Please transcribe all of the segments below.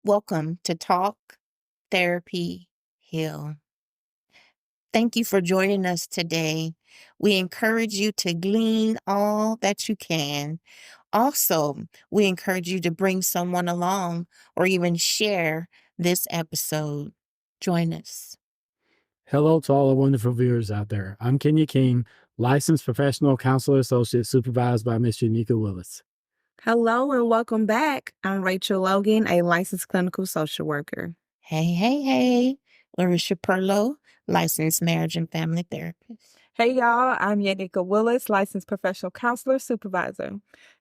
Welcome to Talk, Therapy, Heal. Thank you for joining us today. We encourage you to glean all that you can. Also, we encourage you to bring someone along or even share this episode. Join us. Hello to all the wonderful viewers out there. I'm Kenya King, licensed professional counselor associate supervised by Ms. Unica Willis. Hello and welcome back. I'm Rachel Logan, a licensed clinical social worker. Hey. Larissa Perlow, licensed marriage and family therapist. Hey y'all, I'm Yanika Willis, licensed professional counselor supervisor.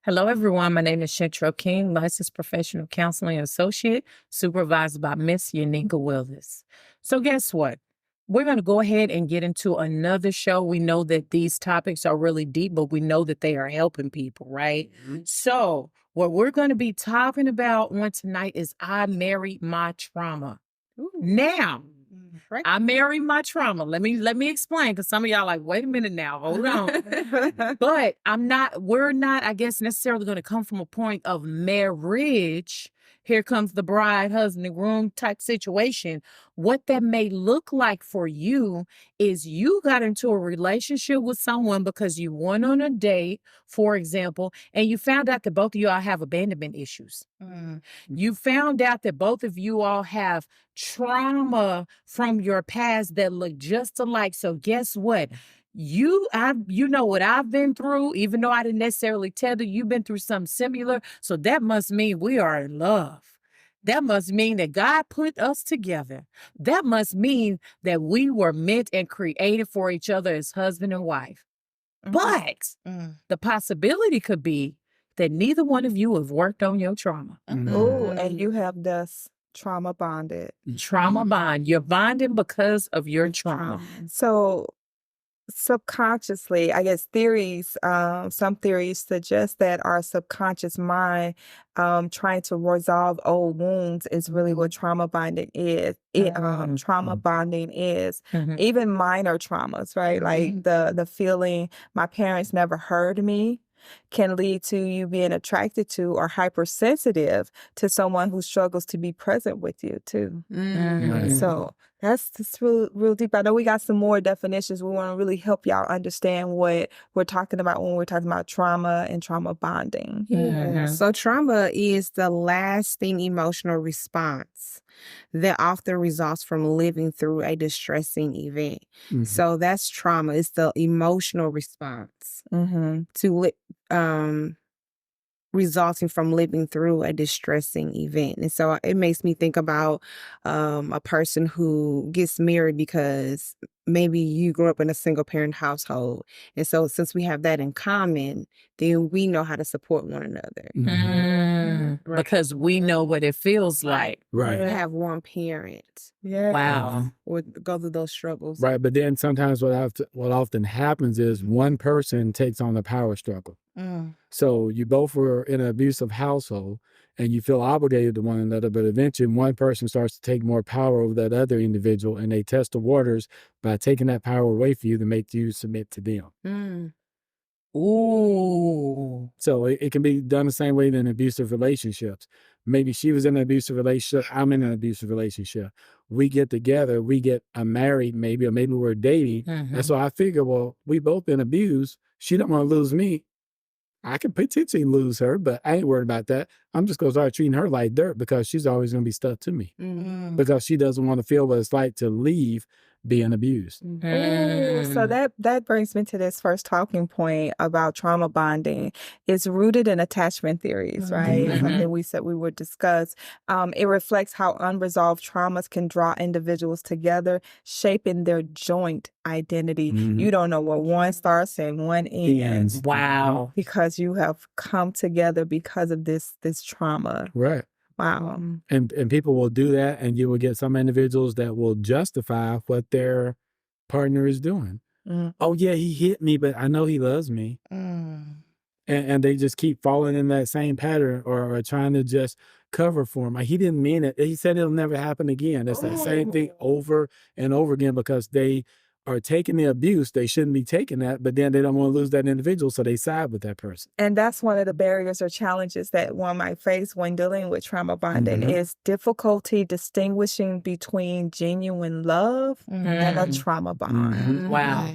Hello everyone, my name is Chantrell King, licensed professional counseling associate, supervised by Miss Yanika Willis. So guess what? We're going to go ahead and get into another show. We know that these topics are really deep, but we know that they are helping people, right? Mm-hmm. So what we're going to be talking about on tonight is I married my trauma. Ooh. Now, right. I married my trauma. Let me explain, because some of y'all are like, wait a minute now, hold on. But we're not, I guess, necessarily going to come from a point of marriage. Here comes the bride, husband, and groom type situation. What that may look like for you is you got into a relationship with someone because you went on a date, for example, and you found out that both of you all have abandonment issues. Mm. You found out that both of you all have trauma from your past that look just alike. So guess what? You know what I've been through, even though I didn't necessarily tell you, you've been through something similar. So that must mean we are in love. That must mean that God put us together. That must mean that we were meant and created for each other as husband and wife. Mm-hmm. But the possibility could be that neither one of you have worked on your trauma. Mm-hmm. Oh, and you have thus trauma bonded. Trauma bond. You're bonding because of your trauma. So subconsciously, I guess some theories suggest that our subconscious mind trying to resolve old wounds is really what trauma bonding is. Trauma bonding is even minor traumas, right? Like the feeling my parents never heard me can lead to you being attracted to or hypersensitive to someone who struggles to be present with you too. Mm-hmm. So that's real deep. I know we got some more definitions. We want to really help y'all understand what we're talking about when we're talking about trauma and trauma bonding. Yeah. So trauma is the lasting emotional response that often results from living through a distressing event. Mm-hmm. So that's trauma. It's the emotional response to resulting from living through a distressing event. And so it makes me think about a person who gets married because maybe you grew up in a single parent household. And so since we have that in common, then we know how to support one another. Right. Because we know what it feels like. Right. To have one parent. Yeah. Wow. Or go through those struggles. Right. But then sometimes what often happens is one person takes on the power struggle. So you both were in an abusive household and you feel obligated to one another, but eventually one person starts to take more power over that other individual and they test the waters by taking that power away from you to make you submit to them. Ooh. So it can be done the same way in abusive relationships. Maybe she was in an abusive relationship, I'm in an abusive relationship. We get together, we get married maybe, or maybe we're dating. And so I figure, well, we both been abused. She don't want to lose me. I could potentially lose her, but I ain't worried about that. I'm just going to start treating her like dirt because she's always going to be stuck to me because she doesn't want to feel what it's like to leave being abused. Ooh, so that brings me to this first talking point about trauma bonding. It's rooted in attachment theories, right? Something we said we would discuss. It reflects how unresolved traumas can draw individuals together, shaping their joint identity. You don't know where one starts and one ends. Wow. Because you have come together because of this trauma. Right. Wow. And people will do that, and you will get some individuals that will justify what their partner is doing. Oh yeah, he hit me, but I know he loves me. And they just keep falling in that same pattern or trying to just cover for him. Like, he didn't mean it. He said it'll never happen again. It's that same thing over and over again because they are taking the abuse, they shouldn't be taking that, but then they don't want to lose that individual, so they side with that person. And that's one of the barriers or challenges that one might face when dealing with trauma bonding is difficulty distinguishing between genuine love and a trauma bond. Wow.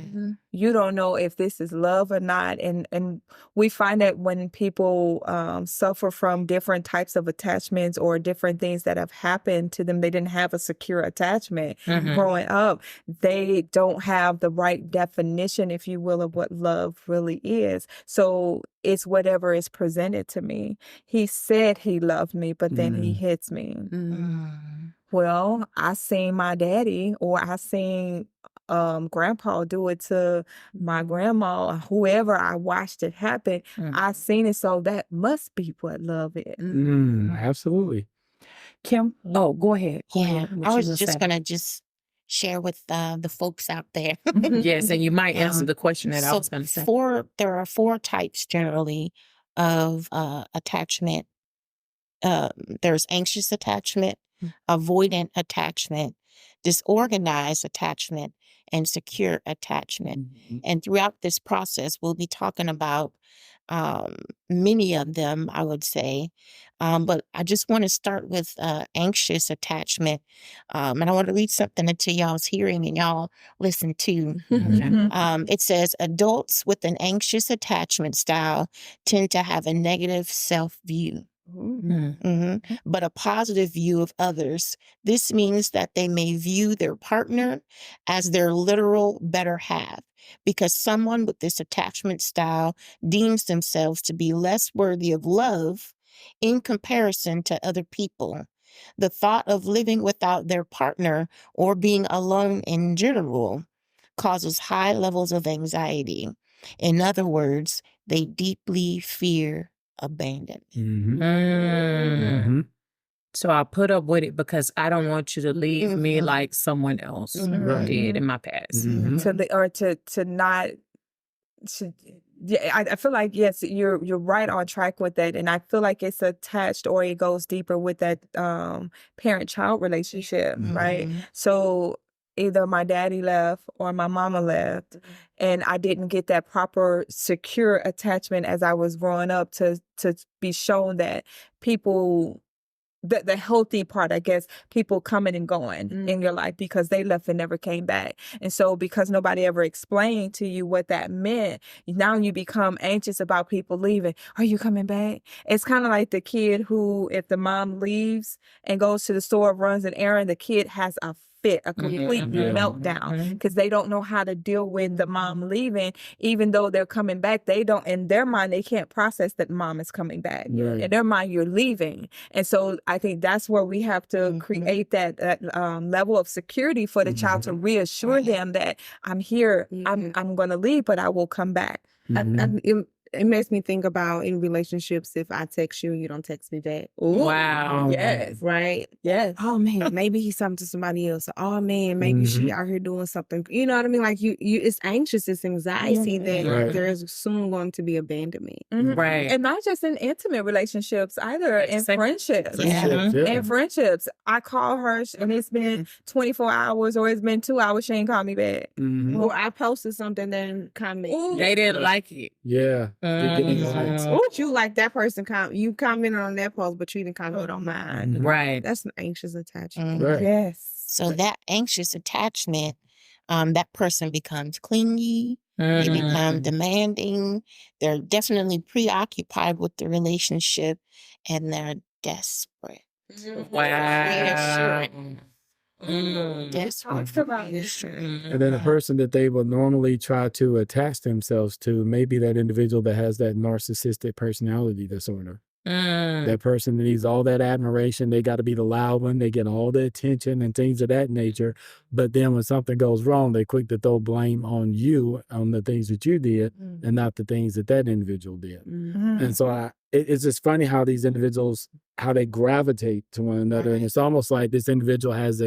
You don't know if this is love or not. And we find that when people suffer from different types of attachments or different things that have happened to them, they didn't have a secure attachment growing up. They don't have the right definition, if you will, of what love really is. So it's whatever is presented to me. He said he loved me, but then he hits me. Well, I seen my daddy, or I seen grandpa do it to my grandma, or whoever I watched it happen. I seen it, so that must be what love is. Absolutely. Kim, go ahead. Go Yeah, ahead. What I you was gonna just say? gonna share with the folks out there. Yes, and you might answer the question that I So was going to say. there are 4 types generally of attachment. There's anxious attachment, avoidant attachment, disorganized attachment, and secure attachment. And throughout this process, we'll be talking about many of them, I would say. But I just want to start with anxious attachment. And I want to read something into y'all's hearing and y'all listen to. It says, adults with an anxious attachment style tend to have a negative self-view. But a positive view of others. This means that they may view their partner as their literal better half, because someone with this attachment style deems themselves to be less worthy of love in comparison to other people. The thought of living without their partner or being alone in general causes high levels of anxiety. In other words, they deeply fear abandonment. So I put up with it because I don't want you to leave me like someone else did in my past. To not. Yeah, I feel like, yes, you're right on track with that, and I feel like it's attached, or it goes deeper with that parent-child relationship, right? So either my daddy left or my mama left, and I didn't get that proper secure attachment as I was growing up to be shown that people. The healthy part, I guess, people coming and going in your life because they left and never came back. And so because nobody ever explained to you what that meant, now you become anxious about people leaving. Are you coming back? It's kind of like the kid who, if the mom leaves and goes to the store, runs an errand, the kid has a complete meltdown because they don't know how to deal with the mom leaving, even though they're coming back. They don't, in their mind, they can't process that mom is coming back. In their mind, you're leaving. And so I think that's where we have to create that level of security for the child to reassure them that I'm here, I'm going to leave, but I will come back. It makes me think about in relationships, if I text you and you don't text me back. Ooh, wow. Yes. Right? Yes. Oh man, maybe he's something to somebody else. Oh man, maybe she out here doing something. You know what I mean? Like you it's anxious, it's anxiety that there's soon going to be abandonment. Right. And not just in intimate relationships either, in friendships. In friendships. I call her and it's been 24 hours or it's been 2 hours, she ain't called me back. Or I posted something, then comment. They didn't like it. Yeah. But you like that person, you commented on that post, but you didn't comment on mine. Right. That's an anxious attachment. Right. Yes. So that anxious attachment, that person becomes clingy, they become demanding, they're definitely preoccupied with the relationship, and they're desperate. Wow. Desperate. And then a person that they will normally try to attach themselves to may be that individual that has that narcissistic personality disorder. That person that needs all that admiration. They got to be the loud one. They get all the attention and things of that nature. But then when something goes wrong, they quick to throw blame on you, on the things that you did, and not the things that that individual did. And so it's just funny how these individuals, how they gravitate to one another. And it's almost like this individual has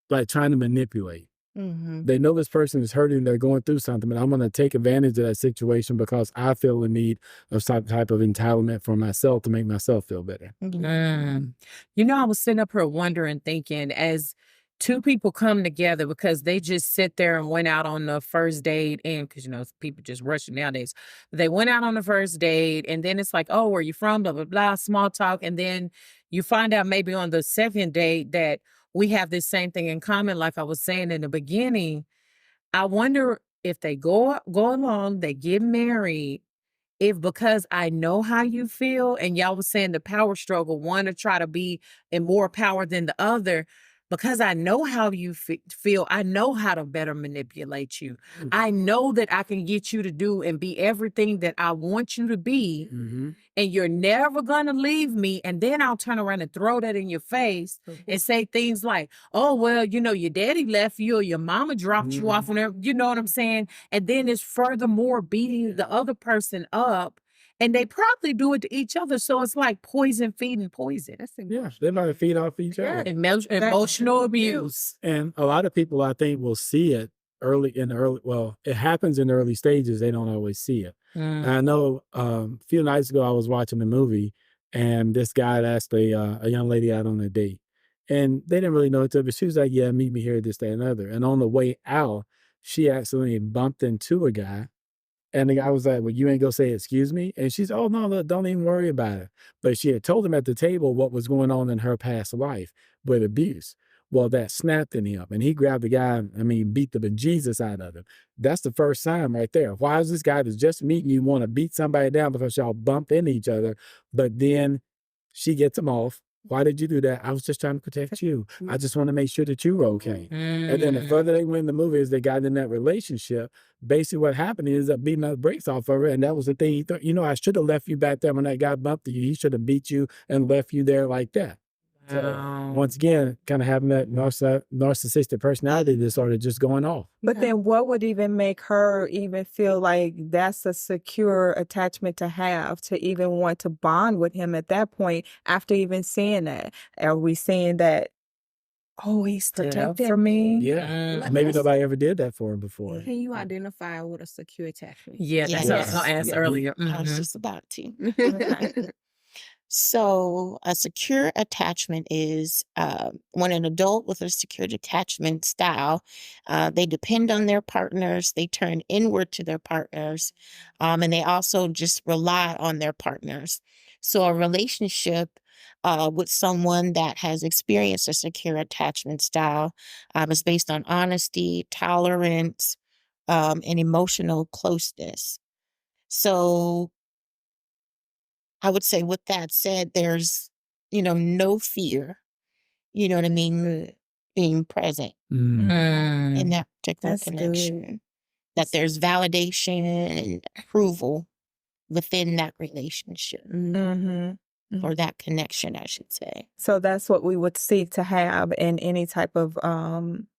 like trying to manipulate. They know this person is hurting, they're going through something, but I'm going to take advantage of that situation because I feel the need of some type of entitlement for myself to make myself feel better. You know, I was sitting up here wondering, thinking, as two people come together because they just sit there and went out on the first date, and because people just rushing nowadays. They went out on the first date, and then it's like, oh, where you from? Blah blah blah, small talk, and then you find out maybe on the second date that we have this same thing in common. Like I was saying in the beginning, I wonder if they go along, they get married, if because I know how you feel, and y'all was saying the power struggle, one to try to be in more power than the other, because I know how you feel, I know how to better manipulate you. I know that I can get you to do and be everything that I want you to be, and you're never gonna leave me. And then I'll turn around and throw that in your face and say things like, oh, well, your daddy left you or your mama dropped you off whenever, you know what I'm saying? And then it's furthermore beating the other person up. And they probably do it to each other. So it's like poison feeding poison. Yeah, they might feed off each other. Emotional abuse. And a lot of people, I think, will see it well, it happens in early stages. They don't always see it. And I know a few nights ago, I was watching a movie, and this guy had asked a young lady out on a date. And they didn't really know each other, but she was like, yeah, meet me here, this, that, and other. And on the way out, she accidentally bumped into a guy. And the guy was like, well, you ain't gonna say excuse me? And she's, oh, no, look, don't even worry about it. But she had told him at the table what was going on in her past life with abuse. Well, that snapped in him, and he grabbed the guy, beat the bejesus out of him. That's the first sign right there. Why is this guy that's just meeting you want to beat somebody down because y'all bumped into each other? But then she gets him off. Why did you do that? I was just trying to protect you. I just want to make sure that you were okay. And then the further they went in the movie as they got in that relationship, basically what happened is that beating the brakes off of her. And that was the thing. He thought, I should have left you back there when that guy bumped you. He should have beat you and left you there like that. So once again, kind of having that narcissistic personality disorder just going off. But then what would even make her even feel like that's a secure attachment to have, to even want to bond with him at that point after even seeing that? Are we saying that, oh, he's protected for me? Yeah. Maybe nobody ever did that for him before. Can you identify what a secure attachment? Yeah, that's what I was gonna ask earlier. I was just about to. So a secure attachment is when an adult with a secure attachment style, they depend on their partners, they turn inward to their partners, and they also just rely on their partners. So a relationship with someone that has experienced a secure attachment style is based on honesty, tolerance, and emotional closeness. So I would say with that said, there's, no fear, you know what I mean, being present in that particular That's good. connection. That there's validation and approval within that relationship or that connection, I should say. So that's what we would seek to have in any type of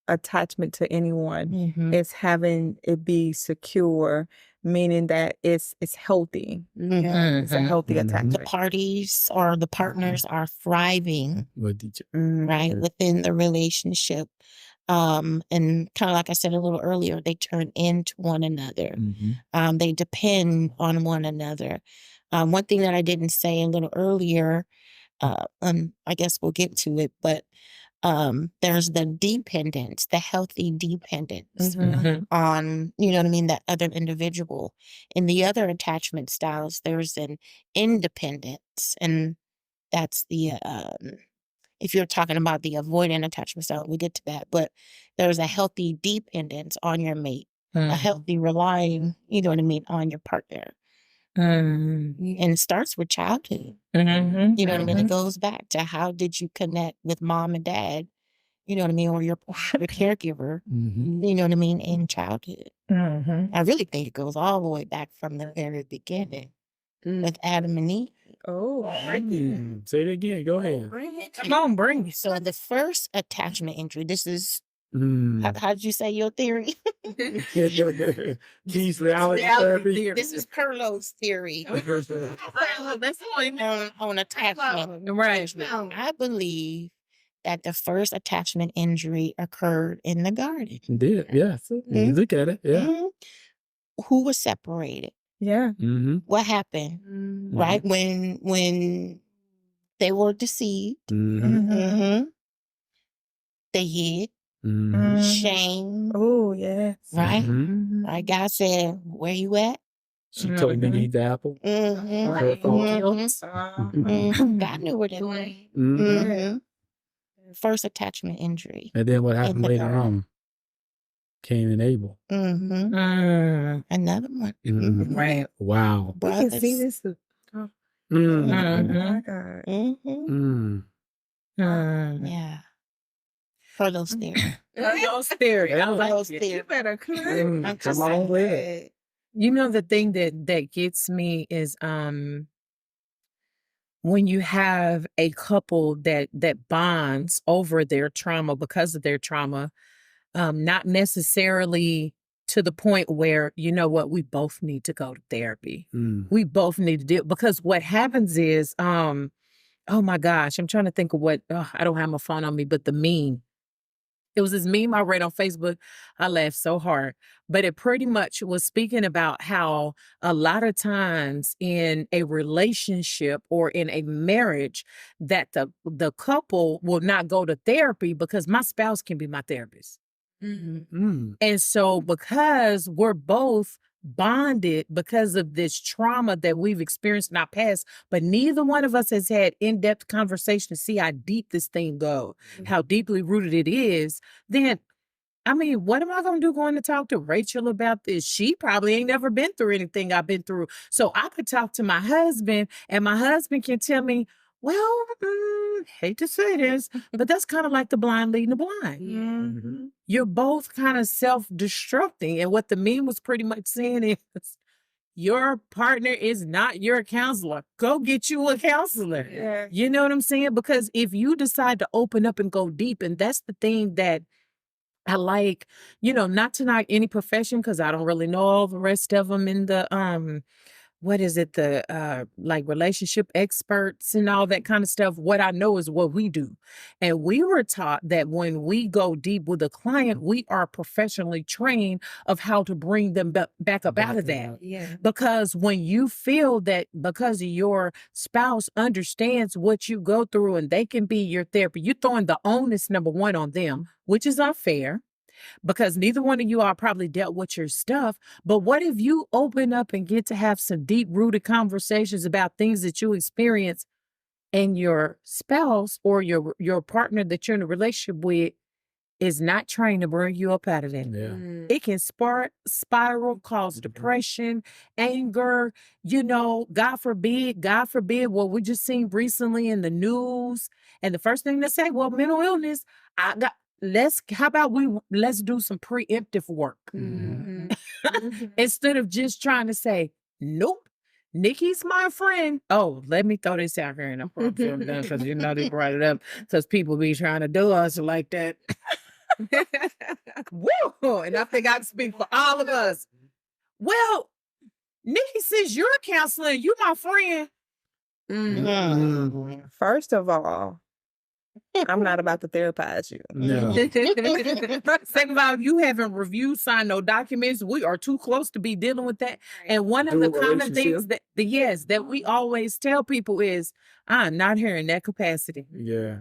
attachment to anyone, is having it be secure, meaning that it's healthy. It's a healthy The attachment. parties or the partners are thriving, With each right, within the relationship. And kind of like I said a little earlier, they turn into one another. They depend on one another. One thing that I didn't say a little earlier, I guess we'll get to it, but there's the dependence, the healthy dependence on, that other individual. In the other attachment styles, there's an independence, and that's the if you're talking about the avoidant attachment style, we'll get to that. But there's a healthy dependence on your mate, a healthy relying, on your partner. And it starts with childhood. It goes back to how did you connect with mom and dad, or your caregiver, in childhood. I really think it goes all the way back from the very beginning with Adam and Eve. Oh, say it again. Go ahead. Come on, bring it. So the first attachment injury, this is, how did you say your theory? Keys reality therapy. This is Perlow's theory That's on attachment. right. I believe that the first attachment injury occurred in the garden. It did, yeah. You look at it, yeah. Who was separated? yeah. What happened? Right? When they were deceived. They hid, Mhm. shame, Oh, yes. right? Mhm. Like God said, where you at? She told me to eat the apple. Mm-hmm. Her fault. God knew where they were. Mhm. Mm-hmm. First attachment injury. And then what in happened the later garden. on? Cain and Abel. Mm-hmm. Another one. Mhm. Right. Wow. We can see Brothers. this. Mm. Oh, Mhm. my God. Mm-hmm. Mm. Yeah. For those theory. Your theory. I like Those it. You theory. better come. I'm Come just on saying. with it. You know, the thing that gets me is when you have a couple that bonds over their trauma because of their trauma, not necessarily to the point where, you know what, we both need to go to therapy. Mm. We both need to do it, because what happens is, oh my gosh, I'm trying to think of what, I don't have my phone on me, but the meme. It was this meme I read on Facebook. I laughed so hard, but it pretty much was speaking about how a lot of times in a relationship or in a marriage that the couple will not go to therapy because my spouse can be my therapist. Mm. And so because we're both bonded because of this trauma that we've experienced in our past, but neither one of us has had in-depth conversation to see how deep this thing goes, how deeply rooted it is, then I mean, what am I going to do going to talk to Rachel about this? She probably ain't never been through anything I've been through. So I could talk to my husband and my husband can tell me, well, hate to say this, but that's kind of like the blind leading the blind. Mhm. You're both kind of self-destructing. And what the meme was pretty much saying is, your partner is not your counselor. Go get you a counselor. Yeah. You know what I'm saying? Because if you decide to open up and go deep, and that's the thing that I like, you know, not to knock any profession, because I don't really know all the rest of them in the what is it, the like relationship experts and all that kind of stuff. What I know is what we do. And we were taught that when we go deep with a client, we are professionally trained of how to bring them back up out of that. Yeah. Because when you feel that because your spouse understands what you go through and they can be your therapy, you're throwing the onus, number one, on them, which is unfair, because neither one of you are probably dealt with your stuff. But what if you open up and get to have some deep rooted conversations about things that you experience, and your spouse or your partner that you're in a relationship with is not trying to bring you up out of that? Yeah. It can spiral, cause depression, anger, you know, God forbid what we just seen recently in the news. And the first thing they say, well, mental illness, how about let's do some preemptive work instead of just trying to say, nope, Nikki's my friend. Oh, let me throw this out here and I'm done, because you know they brought it up because people be trying to do us like that. Woo! And I think I can speak for all of us. Well, Nikki says you're a counselor, you my friend. First of all, I'm not about to therapize you. No. Second of all, you haven't reviewed, signed no documents. We are too close to be dealing with that. And one of the Dual common things relationship. that we always tell people is, I'm not here in that capacity. Yeah.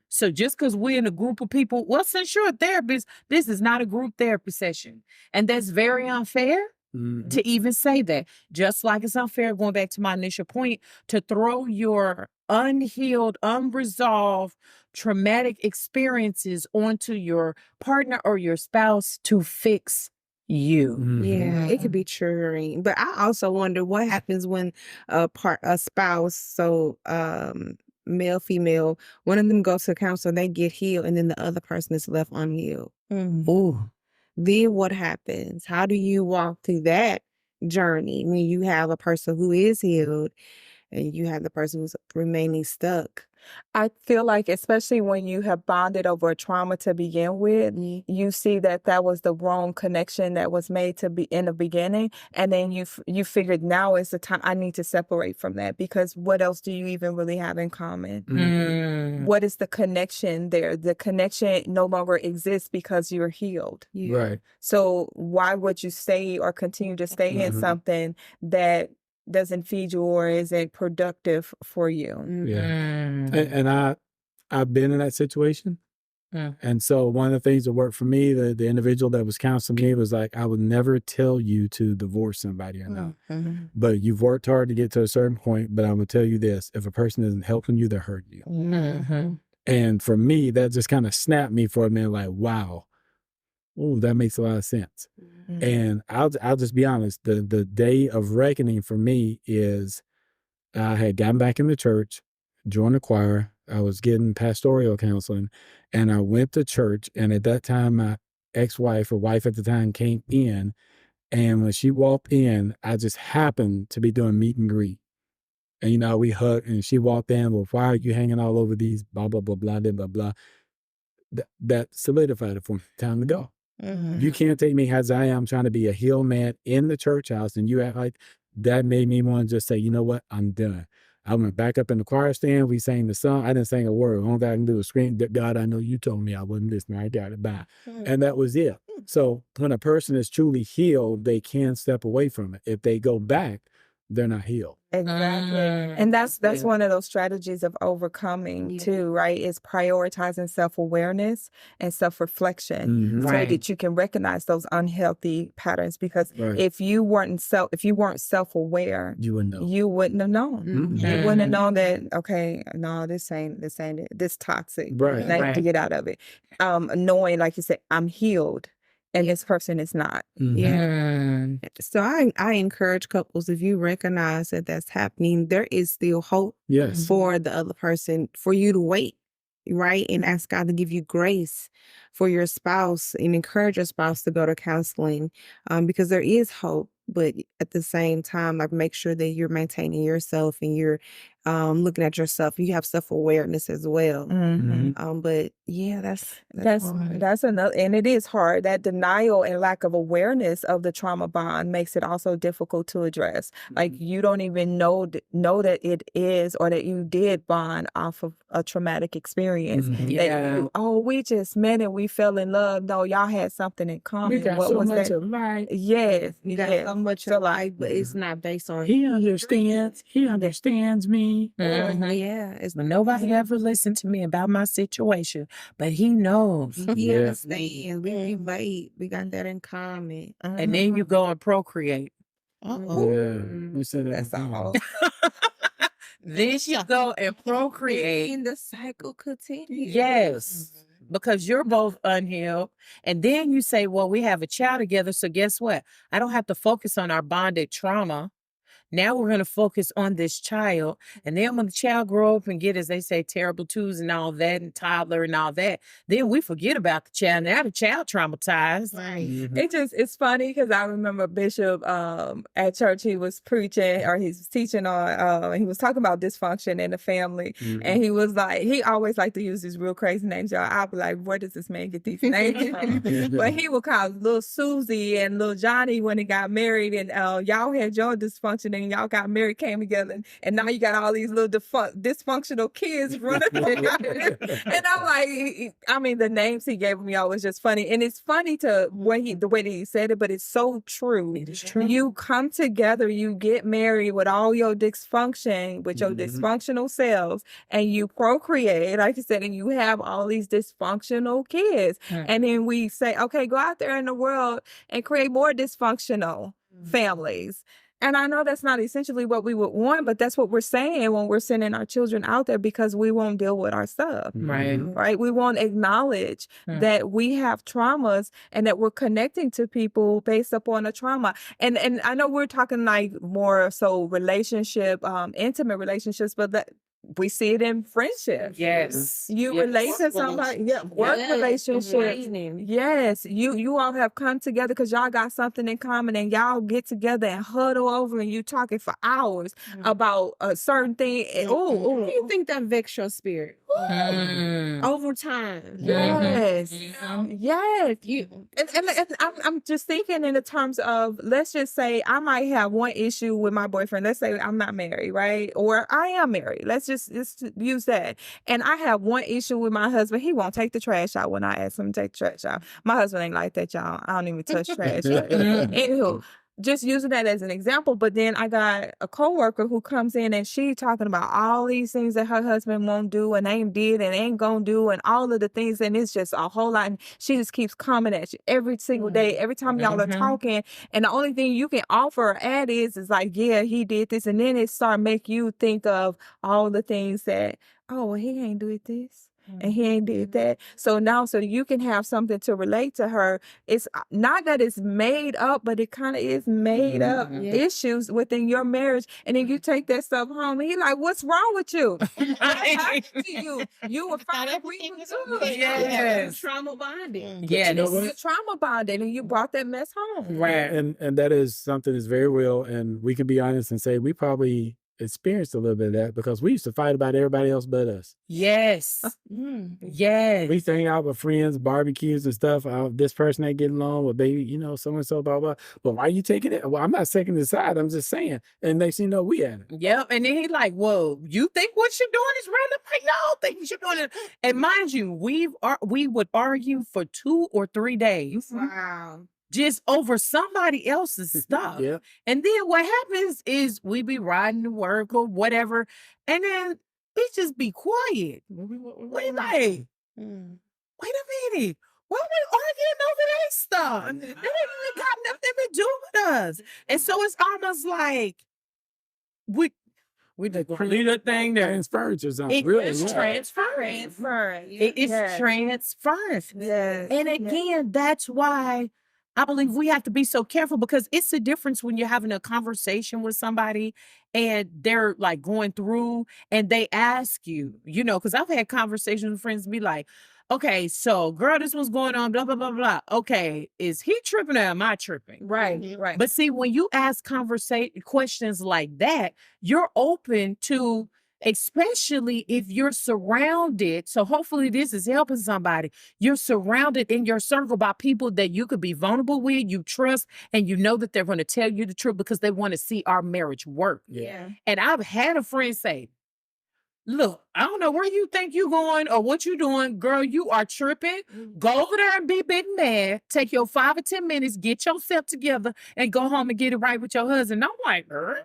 So just because we're in a group of people, well, since you're a therapist, this is not a group therapy session. And that's very unfair Mhm. to even say that. Just like it's unfair, going back to my initial point, to throw your unhealed, unresolved, traumatic experiences onto your partner or your spouse to fix you. Mhm. Yeah, it could be triggering. But I also wonder what happens when a spouse, so male, female, one of them goes to counselor, they get healed, and then the other person is left unhealed. Ooh. Then what happens? How do you walk through that journey when you have a person who is healed and you have the person who's remaining stuck? I feel like, especially when you have bonded over a trauma to begin with, you see that that was the wrong connection that was made to be in the beginning, and then you figured now is the time I need to separate from that, because what else do you even really have in common? What is the connection there? The connection no longer exists because you're healed. Right. So why would you stay or continue to stay in something that doesn't feed you or isn't productive for you? Yeah. And I've been in that situation. And so one of the things that worked for me, the individual that was counseling me was like, I would never tell you to divorce somebody or not. But you've worked hard to get to a certain point. But I will tell you this, if a person isn't helping you, they're hurting you. And for me, that just kind of snapped me for a minute, like, wow, oh, that makes a lot of sense. And I'll just be honest, the day of reckoning for me is I had gotten back in the church, joined the choir. I was getting pastoral counseling, and I went to church. And at that time, my ex-wife or wife at the time came in. And when she walked in, I just happened to be doing meet and greet. And, you know, we hugged, and she walked in, well, why are you hanging all over these blah, blah, blah, blah, blah, blah, blah. That solidified it for me. Time to go. You can't take me as I am trying to be a healed man in the church house, and you act like that. Made me want to just say, you know what, I'm done. I went back up in the choir stand. We sang the song. I didn't sing a word. All that I can do is scream, God, I know you told me I wasn't listening. I got it back. And that was it. So when a person is truly healed, they can step away from it. If they go back, they're not healed. Exactly. And that's one of those strategies of overcoming too, right? Is prioritizing self-awareness and self-reflection so that you can recognize those unhealthy patterns. Because if you weren't self-aware, you wouldn't know. You wouldn't have known. You wouldn't have known that, okay, no, this ain't it. This toxic. I have to get out of it. Knowing, like you said, I'm healed. And this person is not. So I encourage couples, if you recognize that that's happening, there is still hope for the other person, for you to wait, right? And ask God to give you grace for your spouse and encourage your spouse to go to counseling because there is hope. But at the same time, like make sure that you're maintaining yourself and you're looking at yourself. You have self-awareness as well. But yeah, that's another, and it is hard. That denial and lack of awareness of the trauma bond makes it also difficult to address. Like you don't even know that it is, or that you did bond off of a traumatic experience. We just met and we fell in love. No, y'all had something in common. We got so much alike. Yes, you got so much alike, but it's not based on. He understands me. It's Nobody ever listened to me about my situation, but he knows. He understands. We relate. We got that in common. And then you go and procreate. You said that's all. Then you go and procreate. And the cycle continues. Yes. Because you're both unhealed. And then you say, well, we have a child together. So guess what? I don't have to focus on our bonded trauma. Now we're going to focus on this child. And then when the child grow up and get, as they say, terrible twos and all that, and toddler and all that, then we forget about the child. Now the child traumatized. It's funny because I remember Bishop at church, he was preaching, or he was teaching on, he was talking about dysfunction in the family. And he was like, he always liked to use these real crazy names, y'all. I'll be like, where does this man get these names from? But he would call little Susie and little Johnny when he got married, and y'all had your dysfunction and y'all got married, came together, and now you got all these little dysfunctional kids running around. And I'm like, I mean, the names he gave me all was just funny. And it's funny the way that he said it, but it's so true. It is true. You come together, you get married with all your dysfunction, with your dysfunctional selves, and you procreate, like you said, and you have all these dysfunctional kids. And then we say, okay, go out there in the world and create more dysfunctional families. And I know that's not essentially what we would want, but that's what we're saying when we're sending our children out there, because we won't deal with our stuff. Right? We won't acknowledge that we have traumas and that we're connecting to people based upon a trauma. And I know we're talking like more so relationship, intimate relationships, but that we see it in friendships. You relate to somebody. Work relationships. Yes. You all have come together because y'all got something in common, and y'all get together and huddle over and you talking for hours about a certain thing. Do you think that vex your spirit? Over time. Yes. And I'm just thinking in the terms of, let's just say I might have one issue with my boyfriend. Let's say I'm not married, right? Or I am married. Let's just use that. And I have one issue with my husband. He won't take the trash out when I ask him to take the trash out. My husband ain't like that, y'all. I don't even touch trash. Anywho, just using that as an example. But then I got a coworker who comes in and she talking about all these things that her husband won't do and ain't did and ain't gonna do and all of the things, and it's just a whole lot. And she just keeps coming at you every single day, every time y'all are talking. And the only thing you can offer or add is like, yeah, he did this, and then it start make you think of all the things that, oh, well, he ain't did this. And he ain't did that. So now, so you can have something to relate to her. It's not that it's made up, but it kind of is made up issues within your marriage. And then you take that stuff home and he like, what's wrong with you? What happened to you? You were fine. We were good. Yes. Trauma bonding. Yeah, You know this- what? You're trauma bonded and you brought that mess home. right. And that is something that's very real. And we can be honest and say we probably experienced a little bit of that because we used to fight about everybody else but us. Yes. Yes. We used to hang out with friends, barbecues and stuff. This person ain't getting along with baby, so and so, blah, blah. But why are you taking it? Well, I'm not taking the side. I'm just saying. And they see we at it. Yep. And then he like, whoa, you think what you're doing is random? Like, no, I don't think what you're doing it. And mind you, we would argue for 2 or 3 days. Wow. Just over somebody else's stuff. Yeah. And then what happens is we be riding to work or whatever, and then we just be quiet. We like, wait a minute. Why are we arguing over that stuff? That ain't even got nothing to do with us. And so it's almost like we just leave that thing there. Transference or something. It Really, is yeah. transference. It is Yes. transference. Yes. And again, that's why I believe we have to be so careful, because it's a difference when you're having a conversation with somebody and they're like going through and they ask you, because I've had conversations with friends be like, okay, so girl, this was going on, blah, blah, blah, blah. Okay, is he tripping or am I tripping? Right. Right. But see, when you ask questions like that, you're open to, especially if you're surrounded. So hopefully this is helping somebody. You're surrounded in your circle by people that you could be vulnerable with, you trust, and you know that they're going to tell you the truth because they want to see our marriage work. Yeah. And I've had a friend say, look, I don't know where you think you're going or what you're doing. Girl, you are tripping. Go over there and be big mad. Take your 5 or 10 minutes, get yourself together, and go home and get it right with your husband. I'm like, girl,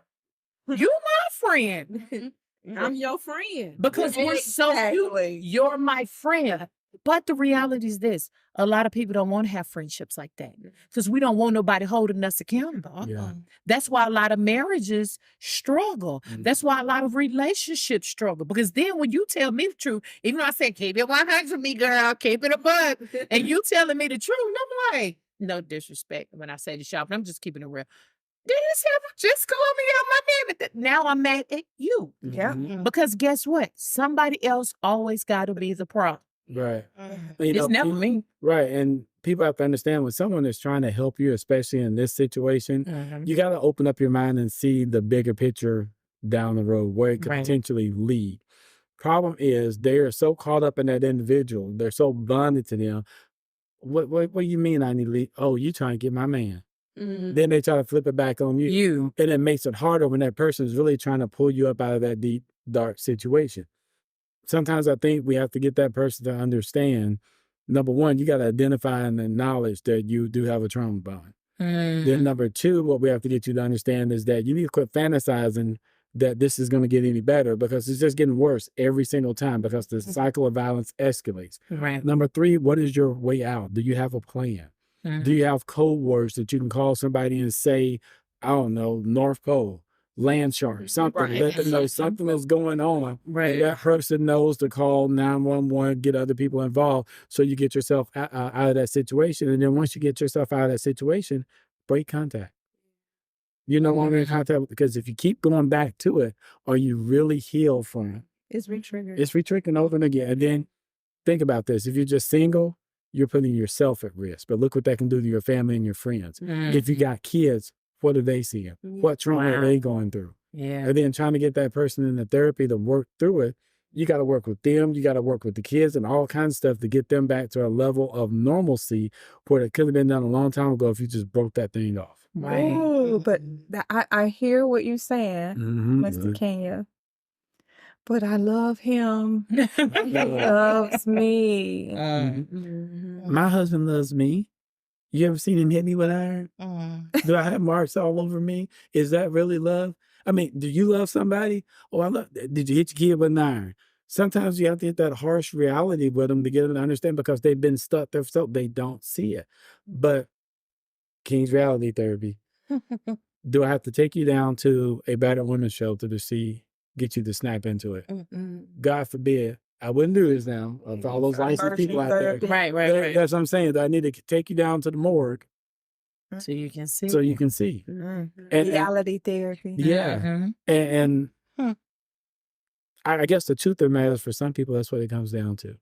you my friend. I'm your friend. Because we're so Exactly. you're my friend. But the reality is this: a lot of people don't want to have friendships like that because we don't want nobody holding us accountable. Yeah. That's why a lot of marriages struggle. That's why a lot of relationships struggle. Because then when you tell me the truth, even though I said, keep it 100 for me, girl, keep it a buck, and you telling me the truth, and I'm like, no disrespect when I say this, y'all, but I'm just keeping it real. This just call me out my name. Now I'm mad at you. Yeah. Because guess what? Somebody else always got to be the problem. Right. It's never me. Right. And people have to understand when someone is trying to help you, especially in this situation, you got to open up your mind and see the bigger picture down the road where it could potentially lead. Problem is they are so caught up in that individual. They're so bonded to them. What do you mean I need to leave? Oh, you trying to get my man. Then they try to flip it back on you. And it makes it harder when that person is really trying to pull you up out of that deep, dark situation. Sometimes I think we have to get that person to understand, number one, you got to identify and acknowledge that you do have a trauma bond. Then number two, what we have to get you to understand is that you need to quit fantasizing that this is going to get any better, because it's just getting worse every single time because the cycle of violence escalates. Right. Number three, what is your way out? Do you have a plan? Do you have code words that you can call somebody and say, I don't know, North Pole, land shark, something, let them know something is going on. Right. And that person knows to call 911, get other people involved so you get yourself out of that situation. And then once you get yourself out of that situation, break contact. You're no longer in contact, because if you keep going back to it, or you really heal from it, It's re-triggered. it's re-triggering over and again. And then think about this. If you're just single, you're putting yourself at risk. But look what that can do to your family and your friends. If you got kids, what are they seeing? What trauma are they going through? Yeah. And then trying to get that person in the therapy to work through it, you got to work with them. You got to work with the kids and all kinds of stuff to get them back to a level of normalcy where it could have been done a long time ago if you just broke that thing off. Right. Oh, but I hear what you're saying, Mr. Kenya. But I love him. He loves me. My husband loves me. You ever seen him hit me with iron? Mm. Do I have marks all over me? Is that really love? I mean, do you love somebody? Oh, I love. Did you hit your kid with an iron? Sometimes you have to hit that harsh reality with them to get them to understand because they've been stuck there so they don't see it. But King's reality therapy. Do I have to take you down to a battered women's shelter to get you to snap into it? God forbid. I wouldn't do this now. For all those licensed people out there. Right. That's what I'm saying. I need to take you down to the morgue So you can see. so you can see. Mm-hmm. And Reality therapy. yeah. Mm-hmm. And I guess the truth of the matter is for some people, that's what it comes down to.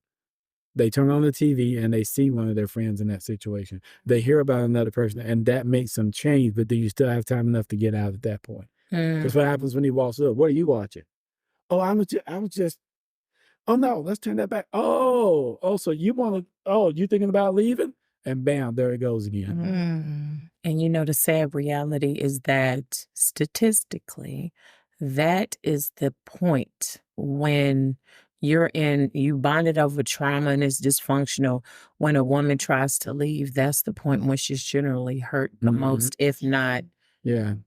They turn on the TV and they see one of their friends in that situation. They hear about another person and that makes them change, but do you still have time enough to get out at that point? Because what happens when he walks up? What are you watching? Oh, I was just, oh no, let's turn that back. Oh, so you thinking about leaving? And bam, there it goes again. And you know, the sad reality is that statistically, that is the point when you bonded over trauma and it's dysfunctional. When a woman tries to leave, that's the point when she's generally hurt the most, if not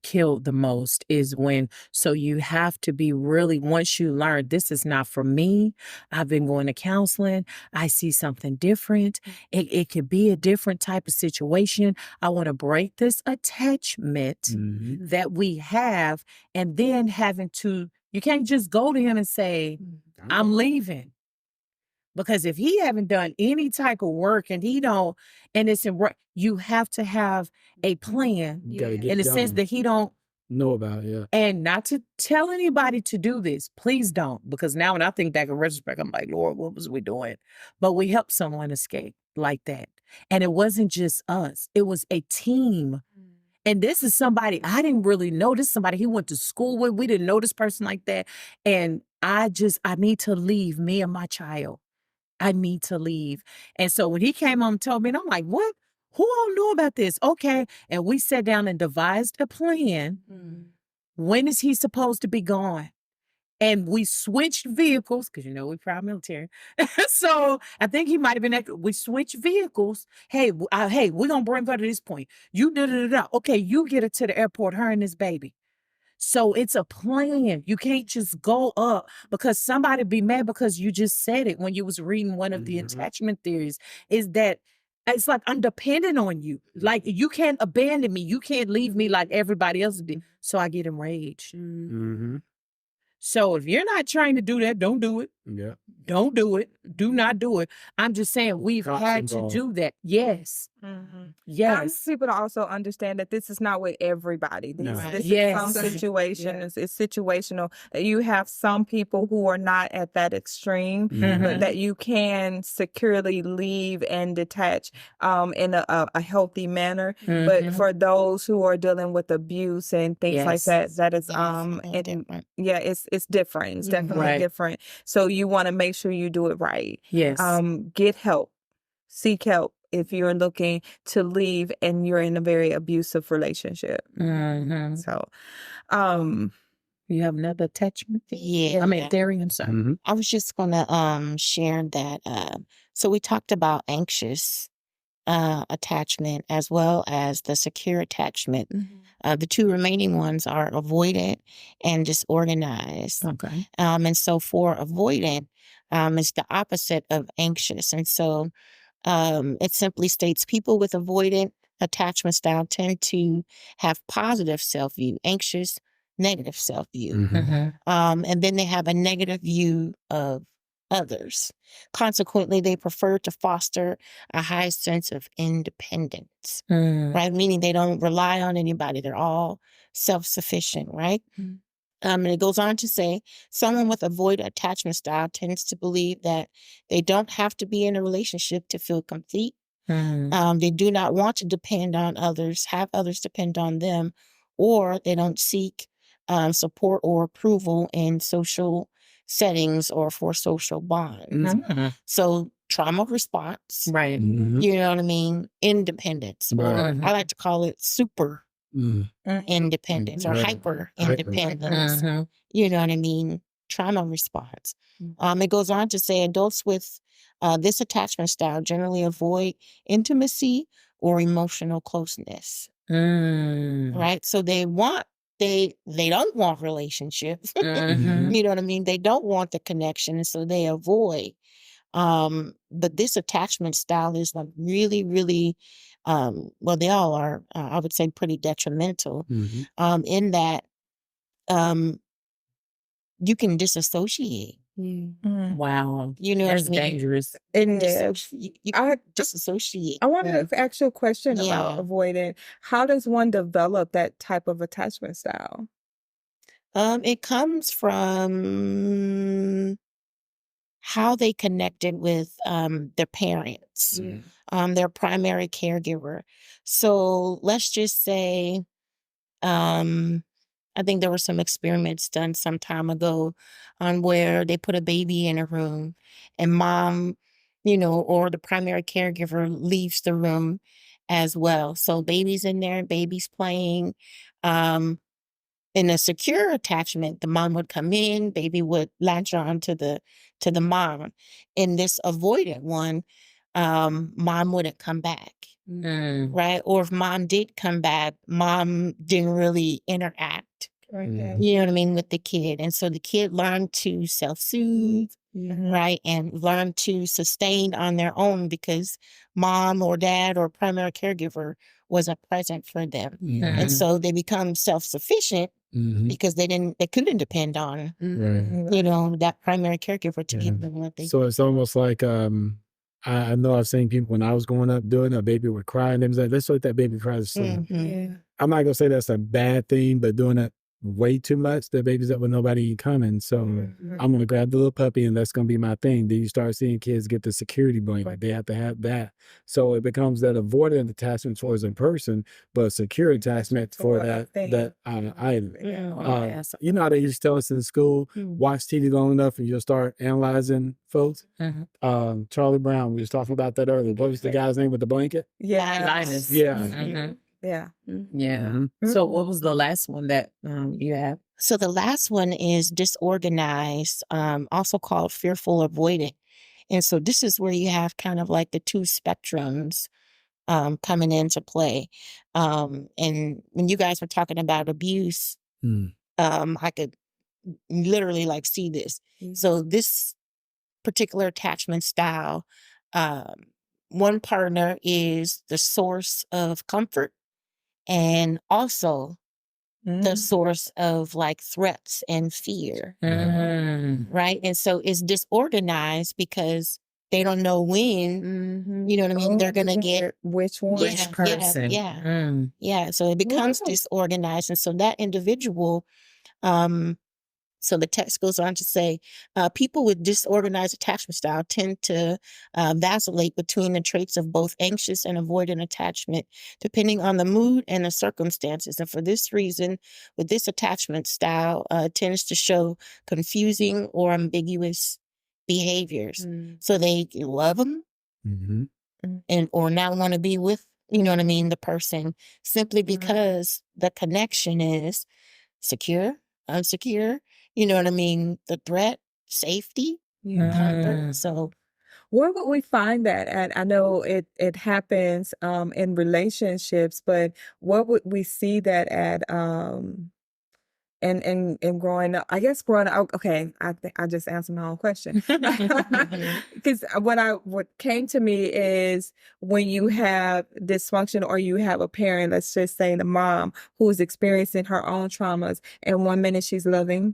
killed the most, is when. So you have to be really, once you learn this is not for me, I've been going to counseling, I see something different. It could be a different type of situation. I want to break this attachment that we have, and then you can't just go to him and say, I'm leaving. Because if he haven't done any type of work and it's in work, you have to have a plan in the sense that he don't know about it. And not to tell anybody to do this. Please don't. Because now when I think back in retrospect, I'm like, Lord, what was we doing? But we helped someone escape like that. And it wasn't just us. It was a team. And this is somebody I didn't really know. This is somebody he went to school with. We didn't know this person like that. And I need to leave, me and my child. I need to leave. And so when he came home and told me, and I'm like, what? Who all knew about this? Okay. And we sat down and devised a plan. When is he supposed to be gone? And we switched vehicles, because we're proud military. So I think he might have been, we switched vehicles. Hey, we're going to bring her to this point. You da-da-da-da. Okay, you get her to the airport, her and this baby. So it's a plan. You can't just go up because somebody be mad because you just said it when you was reading one of the attachment theories, is that it's like I'm dependent on you. Like you can't abandon me. You can't leave me like everybody else did. So I get enraged. So if you're not trying to do that, don't do it. Yeah. Don't do it. Do not do it. I'm just saying we've had to do that. Yes. Yes. People to also understand that this is not with everybody. This Yes. is some situations. It's situational. You have some people who are not at that extreme, but that you can securely leave and detach in a healthy manner. But for those who are dealing with abuse and things like that, that is different. It's different. It's definitely different. So you want to make sure you do it right. Yes. Get help. Seek help if you're looking to leave and you're in a very abusive relationship. So, you have another attachment? Yeah. I mean, theory, I'm sorry. I was just gonna share that. So we talked about anxious attachment as well as the secure attachment. The two remaining ones are avoidant and disorganized. Okay. And so for avoidant, it's the opposite of anxious. And so it simply states people with avoidant attachment style tend to have positive self-view, anxious, negative self-view. And then they have a negative view of others. Consequently, they prefer to foster a high sense of independence, right? Meaning they don't rely on anybody. They're all self-sufficient, right? And it goes on to say, someone with avoidant attachment style tends to believe that they don't have to be in a relationship to feel complete. They do not want to depend on others, have others depend on them, or they don't seek support or approval in social settings or for social bonds. So trauma response, Right. you know what I mean? Independence, or I like to call it super independence or hyper independence. You know what I mean? trauma response. It goes on to say adults with this attachment style generally avoid intimacy or emotional closeness. Right? So they don't want relationships. You know what I mean? They don't want the connection, and so they avoid. But this attachment style is like really, really, well, they all are, I would say, pretty detrimental. In that you can disassociate. Wow. You know That's what I mean? dangerous. It is. You I disassociate. I wanted to ask you a question about Yeah. avoiding. How does one develop that type of attachment style? It comes from how they connected with their parents, their primary caregiver. So let's just say, I think there were some experiments done some time ago on where they put a baby in a room and mom, or the primary caregiver leaves the room as well. So baby's in there, baby's playing. In a secure attachment, the mom would come in, baby would latch on to the mom. In this avoidant one, mom wouldn't come back. Right? Or if mom did come back, mom didn't really interact. Right. You know what I mean, with the kid. And so the kid learned to self-soothe, right? And learn to sustain on their own because mom or dad or primary caregiver wasn't present for them. And so they become self-sufficient because they couldn't depend on, that primary caregiver to give them what they. So it's almost like I know I've seen people when I was growing up doing it, a baby would cry and they was like, let's let that baby cry to sleep. I'm not gonna say that's a bad thing, but doing it way too much, the baby's up with nobody coming. So I'm gonna grab the little puppy and that's gonna be my thing. Then you start seeing kids get the security blanket. They have to have that. So it becomes that avoidant attachment towards a person, but secure attachment for that item. You know how they used to tell us in school, watch TV long enough and you'll start analyzing folks. Charlie Brown, we was talking about that earlier. What was the guy's name with the blanket? Linus. Yeah. Yeah. So what was the last one that you have? So the last one is disorganized, also called fearful avoidant. And so this is where you have kind of like the two spectrums coming into play. And when you guys were talking about abuse, I could literally like see this. So this particular attachment style, one partner is the source of comfort and also the source of like threats and fear. Right? And so it's disorganized because they don't know when, you know what I mean, they're going to get which one? Which person? Yeah. So it becomes disorganized. And so that individual, so the text goes on to say, people with disorganized attachment style tend to vacillate between the traits of both anxious and avoidant attachment, depending on the mood and the circumstances. And for this reason, with this attachment style, tends to show confusing or ambiguous behaviors. So they love them and or not want to be with, you know what I mean, the person simply because the connection is secure, unsecure, you know what I mean? The threat, safety, comfort. So where would we find that at? I know it happens in relationships, but where would we see that at and growing up? I guess growing up, okay, I just answered my own question. Because what came to me is when you have dysfunction or you have a parent, let's just say the mom, who is experiencing her own traumas, and one minute she's loving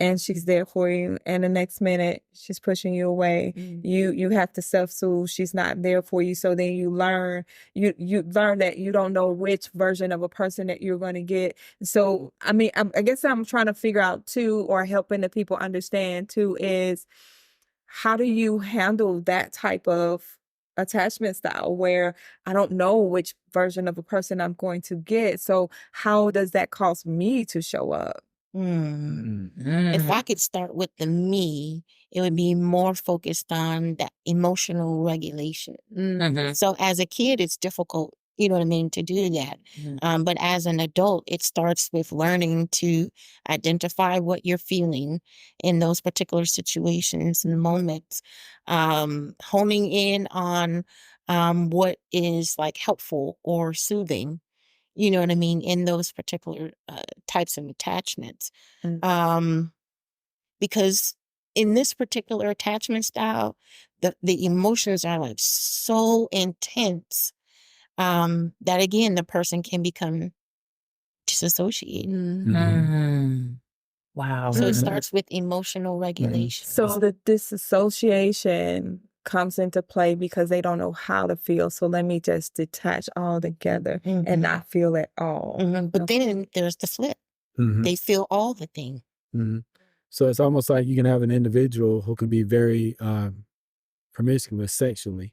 and she's there for you, and the next minute she's pushing you away. You have to self-soothe. She's not there for you. So then you learn that you don't know which version of a person that you're going to get. So I mean, I guess I'm trying to figure out too, or helping the people understand too, is how do you handle that type of attachment style where I don't know which version of a person I'm going to get. So how does that cause me to show up? If I could start with the me, it would be more focused on that emotional regulation. So as a kid, it's difficult, you know what I mean, to do that. But as an adult, it starts with learning to identify what you're feeling in those particular situations and moments, honing in on what is like helpful or soothing, you know what I mean, in those particular types of attachments. Because in this particular attachment style, the emotions are like so intense that again, the person can become disassociated. Wow. So it starts with emotional regulation. So the disassociation comes into play because they don't know how to feel. So let me just detach all together and not feel at all. But then there's the flip. They feel all the thing. So it's almost like you can have an individual who can be very promiscuous sexually,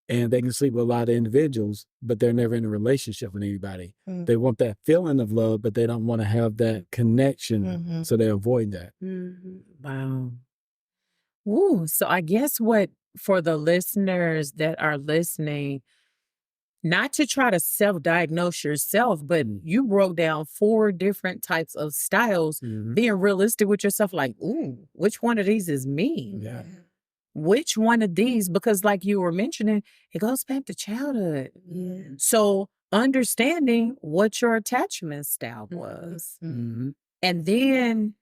and they can sleep with a lot of individuals, but they're never in a relationship with anybody. They want that feeling of love, but they don't want to have that connection, so they avoid that. Wow. Ooh, so I guess what for the listeners that are listening, not to try to self-diagnose yourself, but you broke down 4 different types of styles, being realistic with yourself, like, ooh, which one of these is me? Yeah. Which one of these? Because like you were mentioning, it goes back to childhood. So understanding what your attachment style was. And then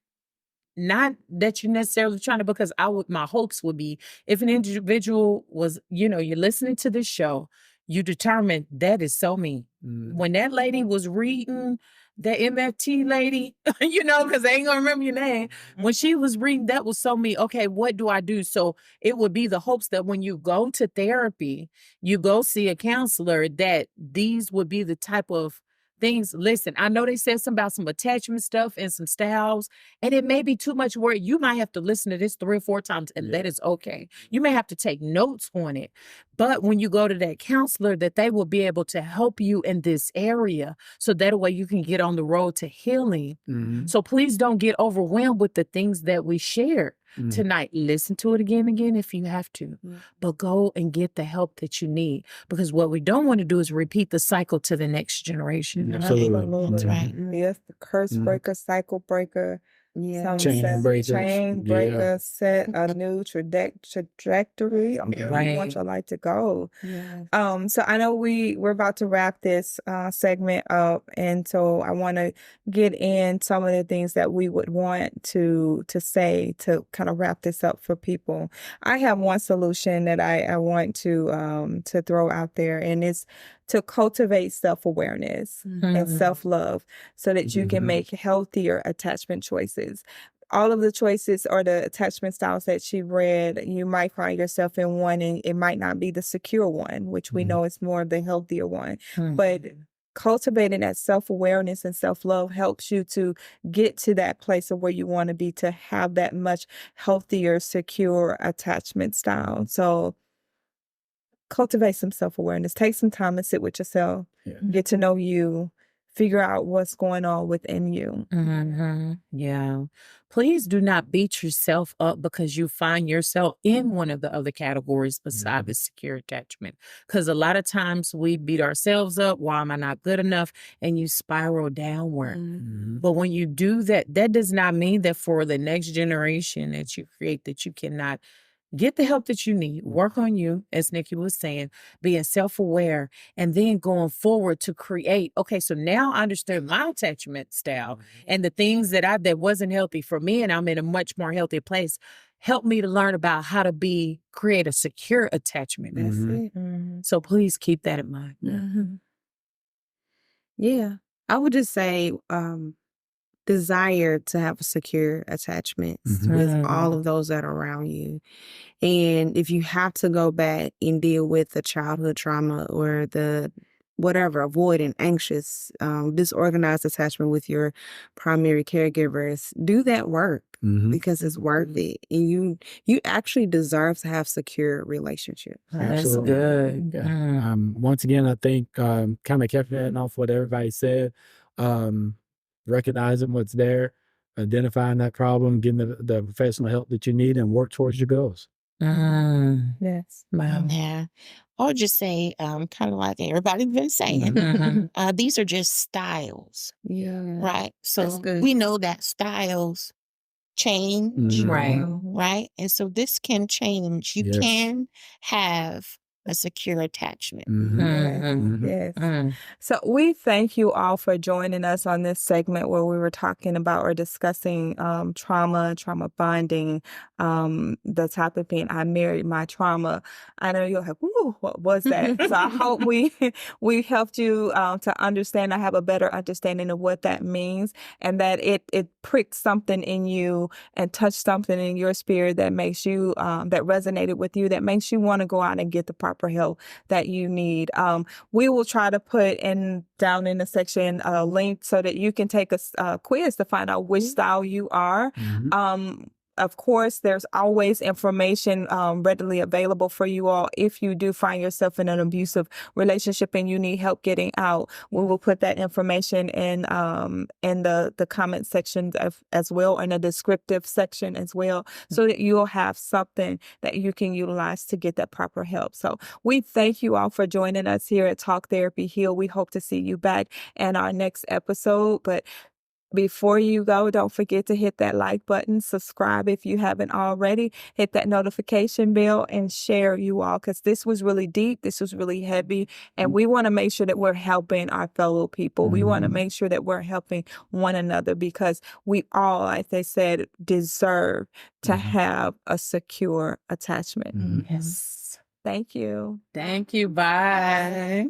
not that you're necessarily trying to, because my hopes would be if an individual was, you're listening to this show, you determine that is so me. When that lady was reading, the MFT lady, because I ain't gonna remember your name. When she was reading, that was so me. Okay, what do I do? So it would be the hopes that when you go to therapy, you go see a counselor, that these would be the type of things. Listen, I know they said something about some attachment stuff and some styles, and it may be too much work. You might have to listen to this 3 or 4 times, and that is okay. You may have to take notes on it. But when you go to that counselor, that they will be able to help you in this area, so that way you can get on the road to healing. So please don't get overwhelmed with the things that we shared tonight. Listen to it again and again if you have to, but go and get the help that you need, because what we don't want to do is repeat the cycle to the next generation. Absolutely. That's right. Yes, the curse breaker, cycle breaker. Yeah. Chain breakers. Chain breaker, set a new trajectory on where you want your life to go. So I know we're about to wrap this segment up, and so I want to get in some of the things that we would want to say to kind of wrap this up for people. I have one solution that I want to throw out there, and it's to cultivate self-awareness and self-love so that you can make healthier attachment choices. All of the choices or the attachment styles that she read, you might find yourself in one, and it might not be the secure one, which we know is more of the healthier one. But cultivating that self-awareness and self-love helps you to get to that place of where you want to be, to have that much healthier, secure attachment style. So cultivate some self-awareness. Take some time and sit with yourself. Get to know you. Figure out what's going on within you. Yeah. Please do not beat yourself up because you find yourself in one of the other categories beside the secure attachment. Because a lot of times we beat ourselves up. Why am I not good enough? And you spiral downward. But when you do that, that does not mean that for the next generation that you create, that you cannot get the help that you need. Work on you, as Nikki was saying, being self-aware, and then going forward to create. Okay, so now I understand my attachment style and the things that wasn't healthy for me, and I'm in a much more healthy place. Help me to learn about how to create a secure attachment. That's it. So please keep that in mind. Yeah. I would just say desire to have secure attachments with all of those that are around you. And if you have to go back and deal with the childhood trauma or the whatever, avoidant, anxious, disorganized attachment with your primary caregivers, do that work because it's worth it. And you actually deserve to have secure relationships. That's good. Yeah. Once again, I think kind of capitalizing off what everybody said, recognizing what's there, identifying that problem, getting the professional help that you need, and work towards your goals. Yes. Wow. Yeah. I'll just say, kind of like everybody's been saying, these are just styles, Yeah. right? That's So good. we know that styles change, Right. right? And so this can change. You Yes. can have a secure attachment. Yes. So we thank you all for joining us on this segment where we were talking about or discussing trauma bonding, the topic being I married my trauma. I know you're like, "Ooh, what was that?" So I hope we helped you to understand. I have a better understanding of what that means, and that it pricked something in you and touched something in your spirit that makes you that resonated with you, that makes you want to go out and get the proper help that you need. We will try to put down in the section a link so that you can take a quiz to find out which style you are. Of course, there's always information readily available for you all. If you do find yourself in an abusive relationship and you need help getting out, we will put that information in the comment section as well, in a descriptive section as well, so that you'll have something that you can utilize to get that proper help. So we thank you all for joining us here at Talk Therapy Heal. We hope to see you back in our next episode. But before you go, don't forget to hit that like button, subscribe if you haven't already, hit that notification bell, and share, you all, because this was really deep, this was really heavy, and we want to make sure that we're helping our fellow people. We want to make sure that we're helping one another, because we all, like they said, deserve to have a secure attachment. Yes. Thank you. Thank you. Bye.